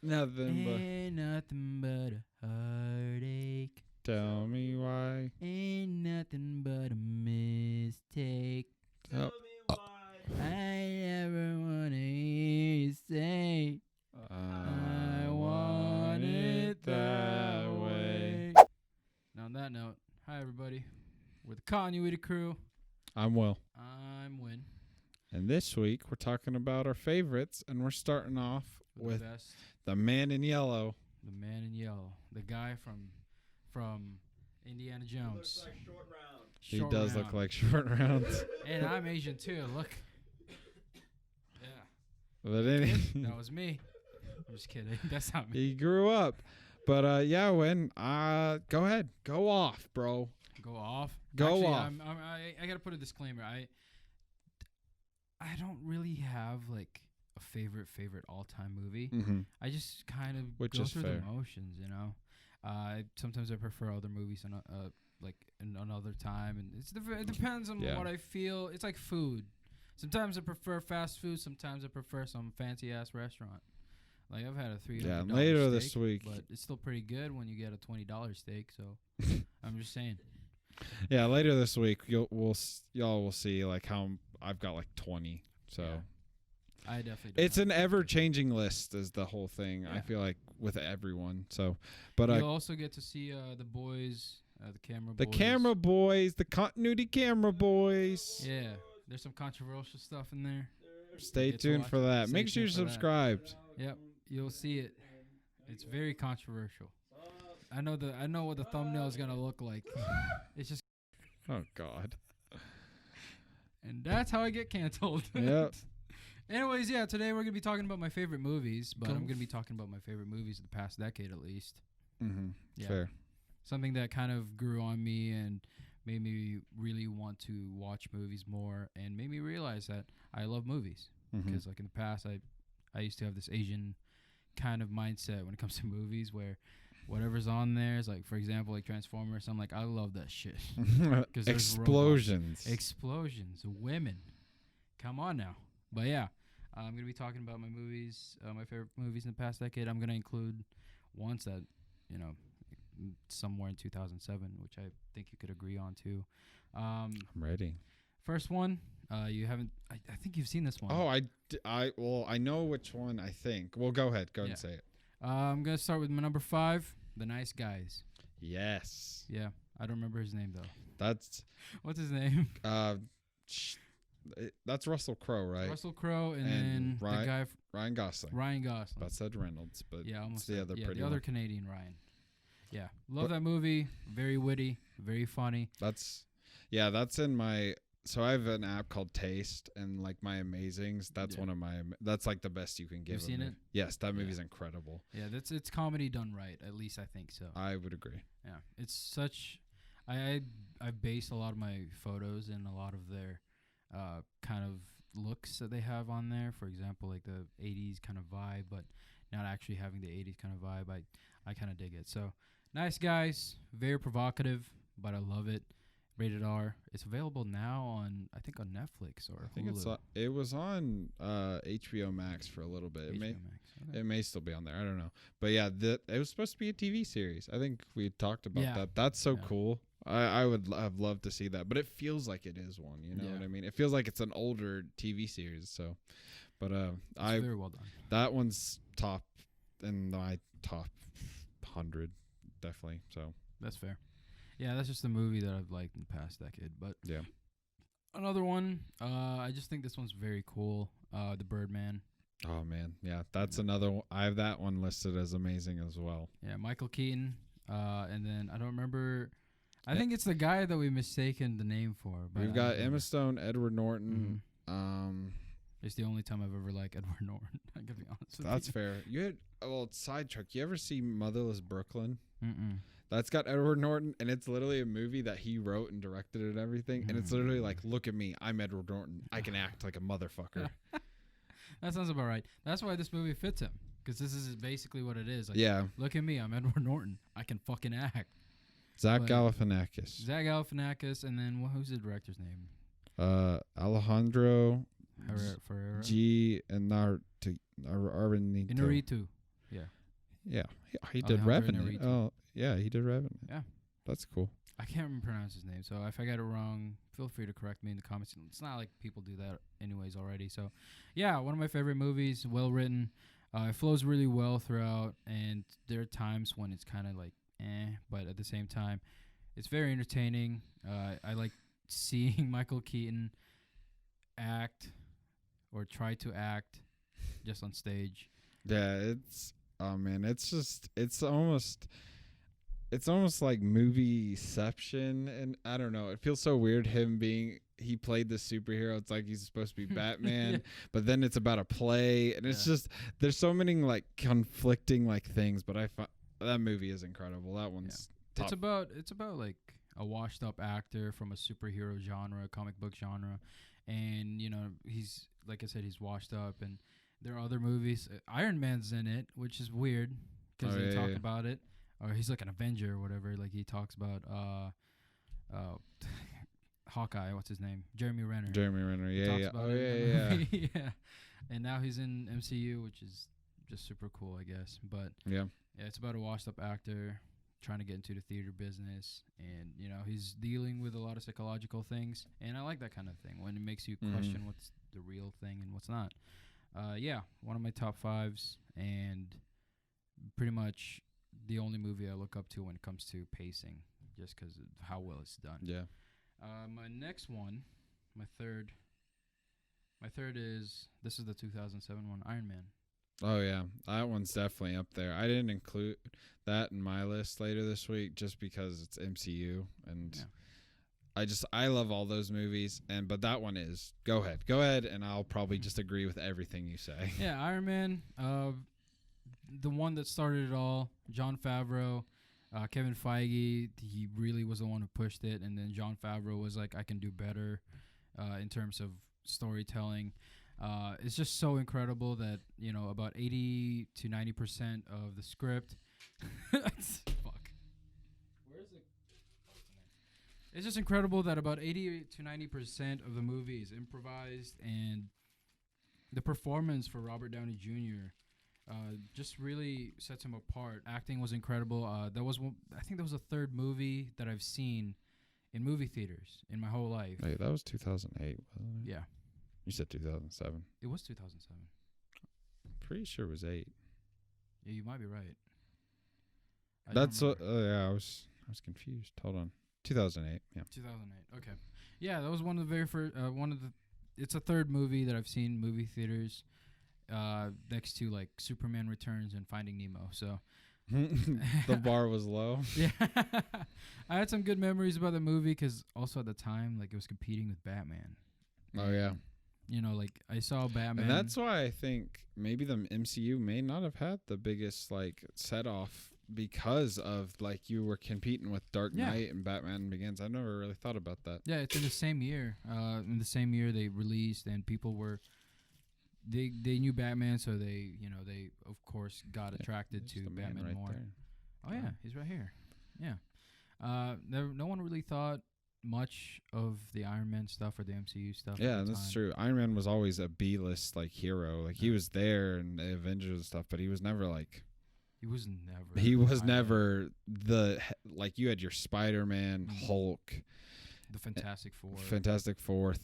Ain't nothing but a heartache. Tell me why. Ain't nothing but a mistake. Tell me why. I never wanna hear you say I want it that way. Now on that note, hi everybody. We're the Continuity Crew. I'm Will. I'm Wynn. And this week we're talking about our favorites, and we're starting off with the best. the Man in Yellow. The Man in Yellow. The guy from Indiana Jones. Looks like Short Round. He Short does round. look like Short Rounds. And I'm Asian too. Look. Yeah. But That was me. I'm just kidding. That's not me. he grew up. But yeah, Wynn, go ahead. Go off, bro. Go off. Go Actually, off. I gotta put a disclaimer. I don't really have like a favorite all time movie. Mm-hmm. I just kind of Which go is through fair. the motions, you know. Sometimes I prefer other movies and like in another time, and it depends on what I feel. It's like food. Sometimes I prefer fast food. Sometimes I prefer some fancy ass restaurant. Like I've had a $300 Yeah, later steak, this week. but it's still pretty good when you get a $20 steak. So I'm just saying. Yeah, later this week y'all will see like how I've got like 20. So I definitely. Don't it's have an ever-changing list, is the whole thing. Yeah. I feel like with everyone. So, but You'll also get to see the boys, the camera boys. the continuity camera boys. Yeah, there's some controversial stuff in there. Stay Get to tuned watch for it. that. Stay Make sure you're tuned for that. subscribed. Yep, you'll see it. It's very controversial. I know what the thumbnail is gonna look like. It's just, Oh God. and that's how I get canceled. Yep. Anyways, yeah, today we're gonna be talking about my favorite movies, but Cool. I'm gonna be talking about my favorite movies of the past decade at least. Mm-hmm. Yeah. Fair. Something that kind of grew on me and made me really want to watch movies more, and made me realize that I love movies. Mm-hmm. Because like in the past, I used to have this Asian kind of mindset when it comes to movies, where whatever's on there is like, for example, like Transformers. I'm like, I love that shit. 'Cause there's Explosions. Explosions, women. Come on now. But yeah, I'm gonna be talking about my movies, my favorite movies in the past decade. I'm gonna include ones that, you know, somewhere in 2007, which I think you could agree on too. I'm ready. First one, you haven't. I think you've seen this one. Oh, I know which one. I think. Well, go ahead. Go ahead and say it. I'm gonna start with my number 5, The Nice Guys. Yes. Yeah, I don't remember his name though. That's What's his name? That's Russell Crowe, right? Russell Crowe, and And then the guy Ryan Gosling. Ryan Gosling. That said Reynolds, but Yeah, it's almost the like- other yeah, pretty the other one. Canadian Ryan. Yeah, love that movie. Very witty, very funny. That's in my. So I have an app called Taste, and like my Amazings. That's one of my. That's like the best you can give. You've seen it? Yes, that movie's incredible. Yeah, it's comedy done right. At least I think so. I would agree. Yeah, it's such. I base a lot of my photos and a lot of their kind of looks that they have on there. For example, like the 80s kind of vibe, but not actually having the 80s kind of vibe. I kind of dig it. So, Nice Guys, very provocative, but I love it. Rated R. It's available now on, I think, on Netflix or I think Hulu. it was on HBO Max for a little bit. HBO Max. Okay. It may still be on there. I don't know. But yeah, it was supposed to be a TV series. I think we talked about that. That's so cool. I would have loved to see that, but it feels like it is one. You know what I mean? It feels like it's an older TV series. So, but It's very well done. That one's top in my top 100, definitely. So That's fair. Yeah, that's just a movie that I've liked in the past decade. But yeah, another one, I just think this one's very cool. The Birdman. oh man, yeah, that's another one. I have that one listed as amazing as well. Yeah, Michael Keaton. And then I don't remember. I think it's the guy that we mistaken the name for. But We've got Emma Stone, Edward Norton. It's the only time I've ever liked Edward Norton. I gotta be honest with That's you. fair. You had sidetrack. You ever see Motherless Brooklyn? Mm-mm. That's got Edward Norton, and it's literally a movie that he wrote and directed and everything. And it's literally like, look at me, I'm Edward Norton. I can act like a motherfucker. That sounds about right. That's why this movie fits him, because this is basically what it is. Like, Yeah, look at me, I'm Edward Norton. I can fucking act. Zach But- Galifianakis, Zach Galifianakis, and then who's the director's name? Alejandro Ferreira. G. Inarritu. Yeah. Yeah, he did Alejandro Revenant. Inarritu. Oh, yeah, he did Revenant. Yeah. That's cool. I can't pronounce his name, so if I get it wrong, feel free to correct me in the comments. It's not like people do that anyways already. So, yeah, one of my favorite movies, well written. It flows really well throughout, and there are times when it's kind of like, but at the same time, it's very entertaining. I like seeing Michael Keaton act or try to act just on stage. Yeah, it's almost like movieception, and I don't know. It feels so weird he played the superhero. It's like he's supposed to be Batman, Yeah. but then it's about a play, and it's just there's so many like conflicting like things. But that movie is incredible. That one's top. It's about like a washed up actor from a superhero genre, comic book genre, and he's like I said, he's washed up, and there are other movies. Iron Man's in it, which is weird because they talk about it. Or he's like an Avenger or whatever. Like he talks about Hawkeye. What's his name? Jeremy Renner. Yeah. Oh yeah. yeah. And now he's in MCU, which is just super cool, I guess. But yeah, it's about a washed-up actor trying to get into the theater business, and he's dealing with a lot of psychological things, and I like that kind of thing when it makes you question what's the real thing and what's not. One of my top fives, and pretty much the only movie I look up to when it comes to pacing, just because of how well it's done. Yeah. My next one, my third is this is the 2007 one, Iron Man. Oh yeah, that one's definitely up there. I didn't include that in my list later this week just because it's MCU, and I love all those movies, but that one is. Go ahead, and I'll probably just agree with everything you say. Yeah, Iron Man. The one that started it all, Jon Favreau, Kevin Feige, he really was the one who pushed it, and then Jon Favreau was like, I can do better in terms of storytelling. It's just so incredible that, about 80 to 90% of the script... Fuck. Where is it? It's just incredible that about 80 to 90% of the movie is improvised, and the performance for Robert Downey Jr., just really sets him apart. Acting was incredible. I think that was the third movie that I've seen in movie theaters in my whole life. Wait, that was 2008, wasn't it? Yeah. You said 2007. It was 2007. I'm pretty sure it was 8. Yeah, you might be right. That's what. Yeah, I was confused. Hold on. 2008. Yeah. 2008. Okay. Yeah, that was one of the very first. It's a third movie that I've seen in movie theaters. Next to like Superman Returns and Finding Nemo. So the bar was low. Yeah. I had some good memories about the movie because also at the time, like, it was competing with Batman. Oh yeah. Like I saw Batman. And that's why I think maybe the MCU may not have had the biggest like set off because of like you were competing with Dark Knight and Batman Begins. I never really thought about that. Yeah, it's in the same year. In the same year they released, and people were they knew Batman, so they of course got attracted to Batman right more. There. Oh yeah, he's right here. Yeah. No one really thought much of the Iron Man stuff or the MCU stuff. Yeah, that's true. Iron Man was always a B-list like hero. Like he was there in the Avengers and stuff, but he was never like. He was never. He was never like you had your Spider-Man, Hulk, the Fantastic Four. Fantastic Four.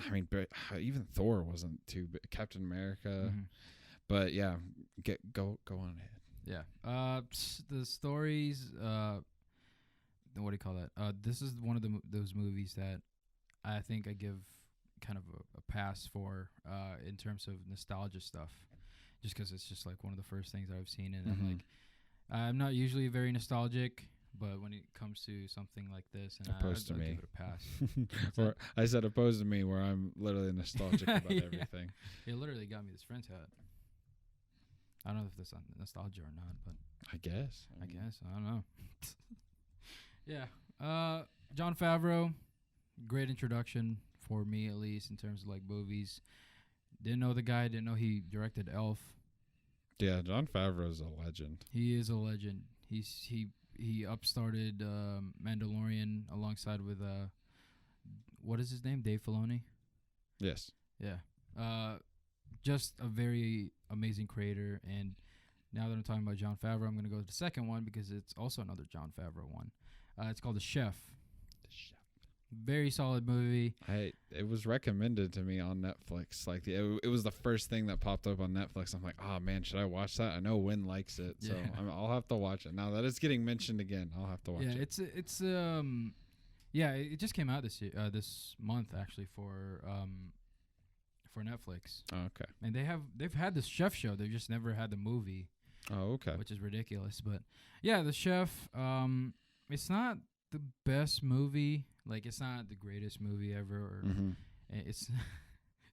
I mean, but even Thor wasn't too big. Captain America. Mm-hmm. But yeah, go on ahead. Yeah. The stories. What do you call that? This is one of those movies that I think I give kind of a pass for in terms of nostalgia stuff, just because it's just like one of the first things that I've seen, and I'm like, I'm not usually very nostalgic, but when it comes to something like this, and I'll give it a pass. Or I said opposed to me, where I'm literally nostalgic about everything. It literally got me this friend's hat. I don't know if that's nostalgia or not, but I guess. I don't know. Yeah. Jon Favreau, great introduction for me, at least in terms of like movies. Didn't know the guy. Didn't know he directed Elf. Yeah, Jon Favreau's a legend. He is a legend. He upstarted Mandalorian alongside with what is his name? Dave Filoni. Yes. Yeah. just a very amazing creator. And now that I'm talking about Jon Favreau, I'm going to go to the second one because it's also another Jon Favreau one. It's called The Chef. Very solid movie. It was recommended to me on Netflix. Like it was the first thing that popped up on Netflix. I'm like, oh man, should I watch that? I know Wynn likes it, so I'll have to watch it. Now that it's getting mentioned again, I'll have to watch it. It just came out this year, this month actually for Netflix. Oh, okay. And they've had this chef show. They've just never had the movie. Oh, okay. Which is ridiculous, but yeah, The Chef. It's not the best movie. Like, it's not the greatest movie ever. Or it's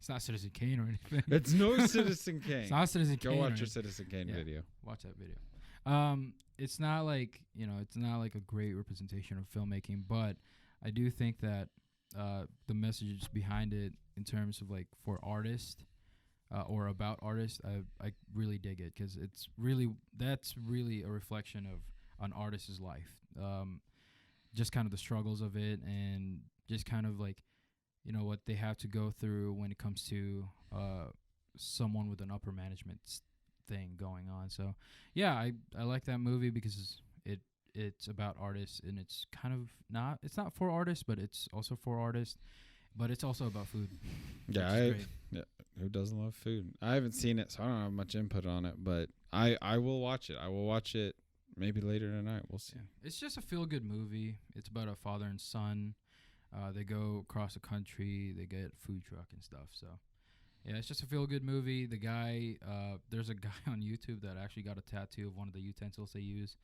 not Citizen Kane or anything. It's no Citizen Kane. It's not Citizen Kane. Go watch your Citizen Kane video. Watch that video. It's not like it's not like a great representation of filmmaking, but I do think that the message behind it, in terms of like for artists or about artists, I really dig it because that's really a reflection of an artist's life. Just kind of the struggles of it, and just kind of like, what they have to go through when it comes to someone with an upper management thing going on. So yeah, I like that movie because it's about artists, and it's kind of it's not for artists, but it's also for artists, but it's also about food. Yeah, who doesn't love food? I haven't seen it, so I don't have much input on it, but I will watch it. I will watch it maybe later tonight. We'll see. Yeah. It's just a feel-good movie. It's about a father and son. They go across the country. They get a food truck and stuff. So, yeah, it's just a feel-good movie. The guy, there's a guy on YouTube that actually got a tattoo of one of the utensils they use.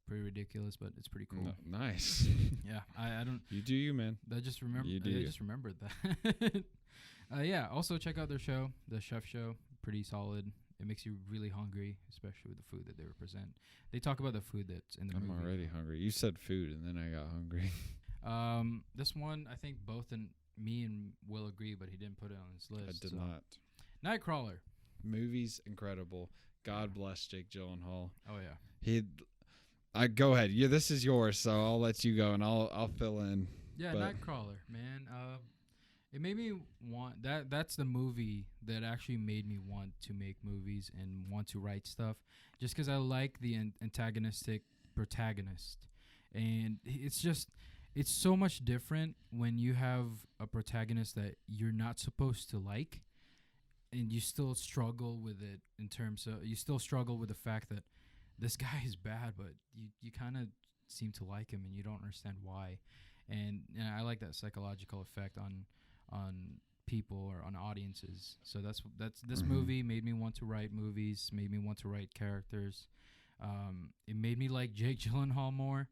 Pretty ridiculous, but it's pretty cool. Nice. Yeah, I don't. You do you, man. I just remember. You do. I just remembered that. Yeah. Also, check out their show, The Chef Show. Pretty solid. It makes you really hungry, especially with the food that they represent. They talk about the food that's in the movie. I'm already hungry. You said food, and then I got hungry. This one, I think me and Will agree, but he didn't put it on his list. I did not. Nightcrawler. Movie's incredible. God bless Jake Gyllenhaal. Oh yeah. Go ahead. Yeah, this is yours, so I'll let you go, and I'll fill in. Yeah, Nightcrawler, man. It made me want that's the movie that actually made me want to make movies and want to write stuff, just because I like the antagonistic protagonist. And it's so much different when you have a protagonist that you're not supposed to like, and you still struggle with it in terms of, you still struggle with the fact that this guy is bad, but you kind of seem to like him and you don't understand why. And I like that psychological effect on people or on audiences. So that's this movie made me want to write movies, made me want to write characters. It made me like Jake Gyllenhaal more.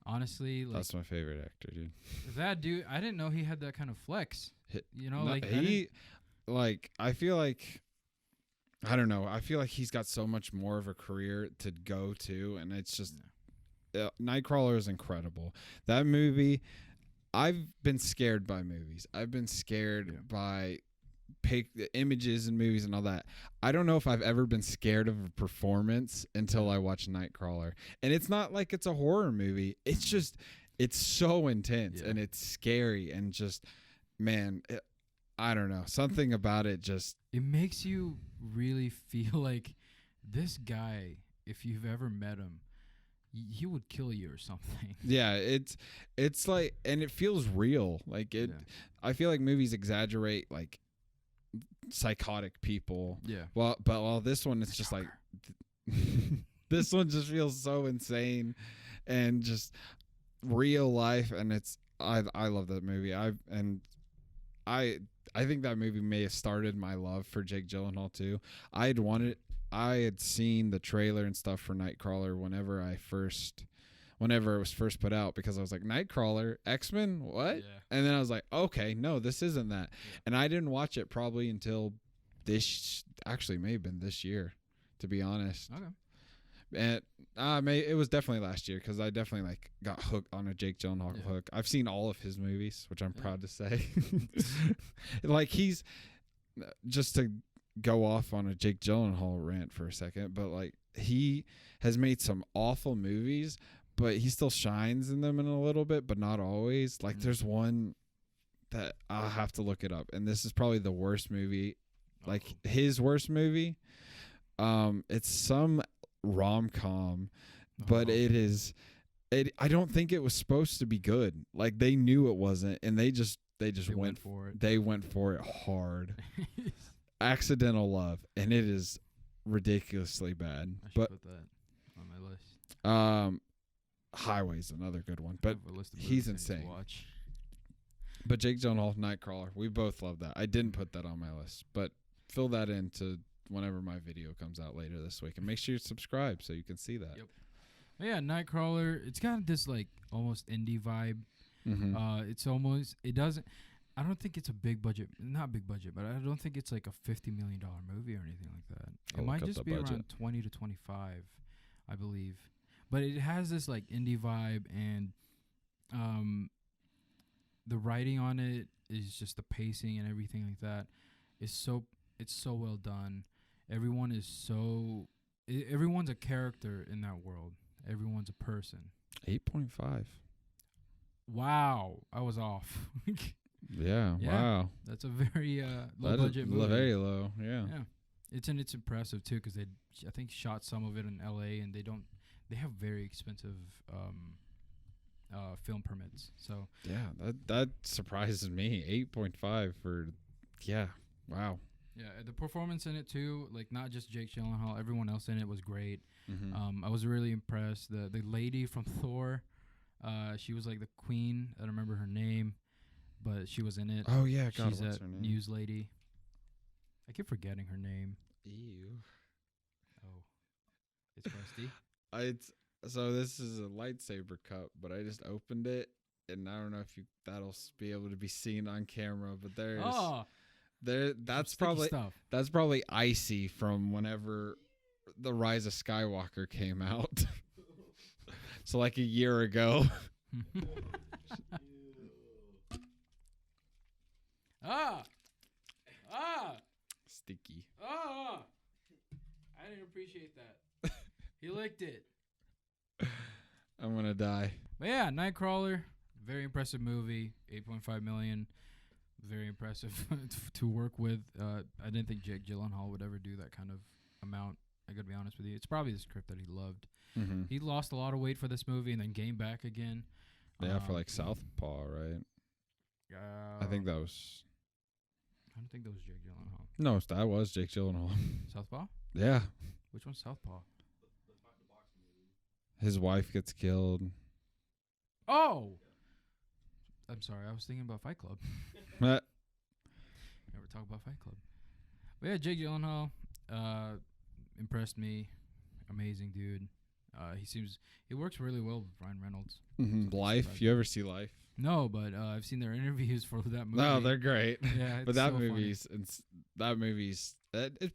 Honestly, like, that's my favorite actor, dude. That dude, I didn't know he had that kind of flex. I feel like, I don't know. I feel like he's got so much more of a career to go to, and it's just Nightcrawler is incredible. That movie. I've been scared by movies. I've been scared by images and movies and all that. I don't know if I've ever been scared of a performance until I watched Nightcrawler. And it's not like it's a horror movie. It's just, it's so intense and it's scary and just, man, I don't know. Something about it just. It makes you really feel like this guy, if you've ever met him, he would kill you or something. Yeah, it's like, and it feels real. Like it, I feel like movies exaggerate like psychotic people. Yeah. Well, this one, it's just like, this one just feels so insane and just real life. And I love that movie. I think that movie may have started my love for Jake Gyllenhaal too. I had seen the trailer and stuff for Nightcrawler whenever it was first put out, because I was like, Nightcrawler, X-Men, what? Yeah. And then I was like, okay, no, this isn't that. Yeah. And I didn't watch it probably until actually may have been this year, to be honest. Okay. And it was definitely last year, because I definitely like got hooked on a Jake Gyllenhaal hook. I've seen all of his movies, which I'm proud to say. Like, he's just to go off on a Jake Gyllenhaal rant for a second, but like, he has made some awful movies, but he still shines in them in a little bit, but not always. Like, there's one that I'll have to look it up, and this is probably the worst movie like his worst movie. It's some rom-com, but it is. I don't think it was supposed to be good. Like they knew it wasn't, and they went for it. They went for it hard. Accidental Love, and it is ridiculously bad. I should but put that on my list. Highway's another good one, but I have a list of he's movies I need to insane. watch. But Jake Gyllenhaal, Nightcrawler, we both love that. I didn't put that on my list, but fill that into whenever my video comes out later this week, and make sure you subscribe so you can see that. Yep. Yeah, Nightcrawler. It's got this like almost indie vibe. It doesn't. I don't think it's a big budget. Not big budget, but I don't think it's like a $50 million movie or anything like that. I'll It might look up just the be budget. around 20 to 25, I believe. But it has this like indie vibe, and the writing on it is just the pacing and everything like that. It's so well done. Everyone's a character in that world. Everyone's a person. 8.5. Wow, I was off. Yeah. Yeah. Wow. That's a very low That budget is movie. very low. Yeah. It's impressive too because I think shot some of it in L.A. and they have very expensive film permits. So Yeah. That surprises me. 8.5 for. Yeah. Wow. yeah, the performance in it too, like not just Jake Gyllenhaal, everyone else in it was great. Mm-hmm. I was really impressed. The lady from Thor, she was like the queen. I don't remember her name, but she was in it. Oh yeah. God, She's what's a her name? news lady. I keep forgetting her name. Ew. Oh, it's crusty. So this is a lightsaber cup, but I just opened it, and I don't know if that'll be able to be seen on camera, but that's probably icy from whenever The Rise of Skywalker came out. So like a year ago. Sticky. I didn't appreciate that. He licked it. I'm gonna die. But yeah, Nightcrawler, very impressive movie. 8.5 million, very impressive to work with. I didn't think Jake Gyllenhaal would ever do that kind of amount. I gotta be honest with you. It's probably the script that he loved. Mm-hmm. He lost a lot of weight for this movie and then gained back again. Yeah, for like Southpaw, right? I think that was. I don't think that was Jake Gyllenhaal. No, that was Jake Gyllenhaal. Southpaw? Yeah. Which one's Southpaw? His wife gets killed. Oh! I'm sorry. I was thinking about Fight Club. Uh, Never talk about Fight Club. But yeah, Jake Gyllenhaal impressed me. Amazing dude. He works really well with Ryan Reynolds. mm-hmm. Life. You ever see Life? No, but I've seen their interviews for that movie. No, they're great. Yeah, but that movie's it's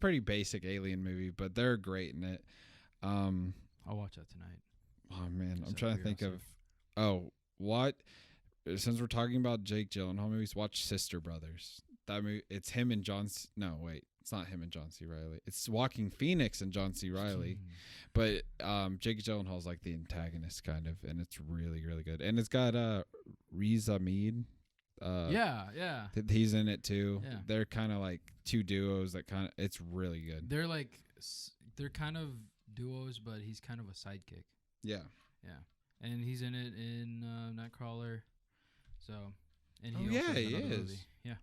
pretty basic alien movie, but they're great in it. I'll watch that tonight. Oh man, Just I'm trying to think of. What? Since we're talking about Jake Gyllenhaal movies, watch Sister Brothers. That movie, it's him and John. No, wait, it's not him and John C. Reilly. It's Joaquin Phoenix and John C. Reilly. But Jake Gyllenhaal's like the antagonist kind of, and it's really really good. And it's got Riz Ahmed. Yeah. He's in it too. Yeah. They're kind of like two duos that kind of. It's really good. They're kind of duos, but he's kind of a sidekick. Yeah. And he's in it in Nightcrawler. So, and Oh, he also yeah, has he another is. movie. Yeah,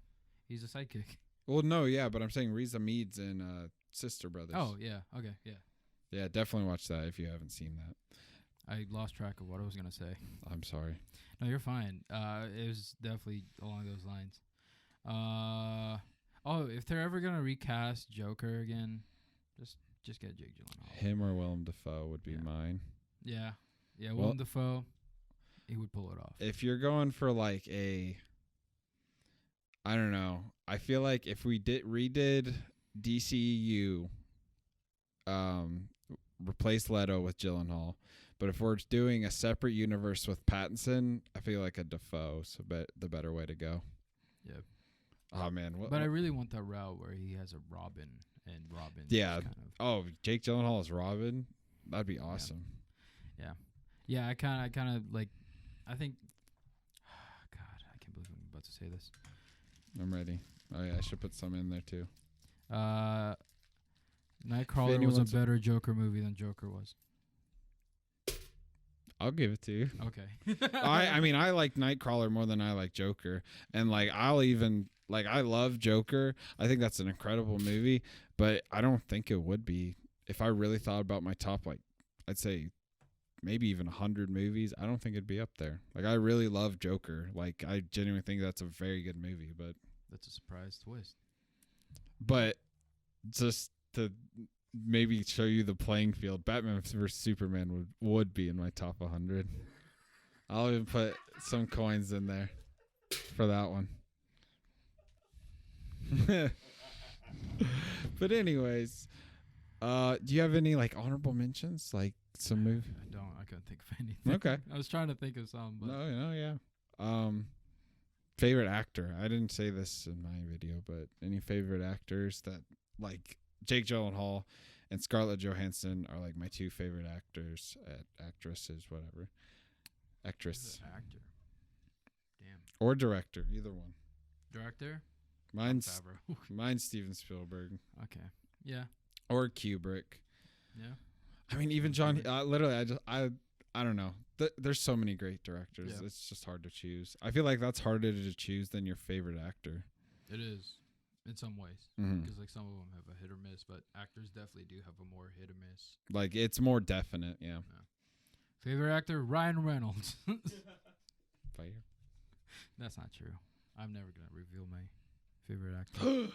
he's a sidekick. Well, no, yeah, but I'm saying Riz Ahmed's in Sister Brothers. Oh yeah, okay, yeah. Yeah, definitely watch that if you haven't seen that. I lost track of what I was gonna say. I'm sorry. No, you're fine. It was definitely along those lines. If they're ever gonna recast Joker again, just get Jake Gyllenhaal. Him or Willem Dafoe would be Yeah. mine. Yeah, Well- Willem Dafoe, he would pull it off. If you're going for like I don't know. I feel like if we redid DCEU, replace Leto with Gyllenhaal, but if we're doing a separate universe with Pattinson, I feel like a Dafoe's the better way to go. Yeah. Oh man. But I really want that route where he has a Robin and Robin. Yeah. Kind of. Oh, Jake Gyllenhaal as Robin? That'd be awesome. Yeah, I kind of like. I think. God, I can't believe I'm about to say this. I'm ready. Oh yeah, I should put some in there too. Nightcrawler was a anyone's- better Joker movie than Joker was. I'll give it to you. Okay. I mean, I like Nightcrawler more than I like Joker. And, like, I'll even, like, I love Joker. I think that's an incredible movie. But I don't think it would be. If I really thought about my top, like, I'd say maybe even 100 movies, I don't think it'd be up there. Like, I really love Joker. Like, I genuinely think that's a very good movie. That's a surprise twist. But just to maybe show you the playing field, Batman vs Superman would be in my top 100. I'll even put some coins in there for that one. But anyways, do you have any like honorable mentions, like some movie? I don't. I couldn't think of anything. Okay. I was trying to think of some, but No, yeah. Favorite actor? I didn't say this in my video, but any favorite actors that, like, Jake Gyllenhaal and Scarlett Johansson are like my two favorite actors, actresses, whatever. Actress actor. Damn. or director, either one. Director. Mine's Favreau. Steven Spielberg Okay. Yeah. or Kubrick. Yeah. I mean, even John. Literally, I don't know. There's so many great directors. Yeah. It's just hard to choose. I feel like that's harder to choose than your favorite actor. It is, in some ways, Mhm. because like some of them have a hit or miss, but actors definitely do have a more hit or miss. Like, it's more definite. Yeah. Favorite actor, Ryan Reynolds. Fire. That's not true. I'm never gonna reveal my favorite actor.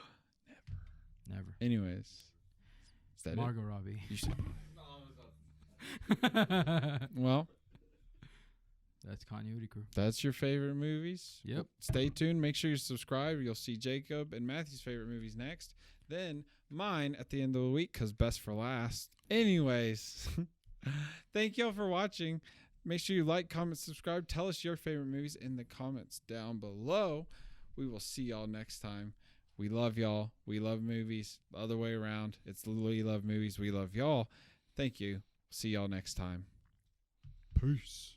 Never. Anyways, is that Margot Robbie. it? You should, well, That's Continuity Crew. that's your favorite movies. Yep. Stay tuned. Make sure you subscribe. You'll see Jacob and Matthew's favorite movies next. Then mine at the end of the week, because best for last. Anyways, thank y'all for watching. Make sure you like, comment, subscribe. Tell us your favorite movies in the comments down below. We will see y'all next time. We love y'all. We love movies. The other way around. It's we love movies. We love y'all. Thank you. See y'all next time. Peace.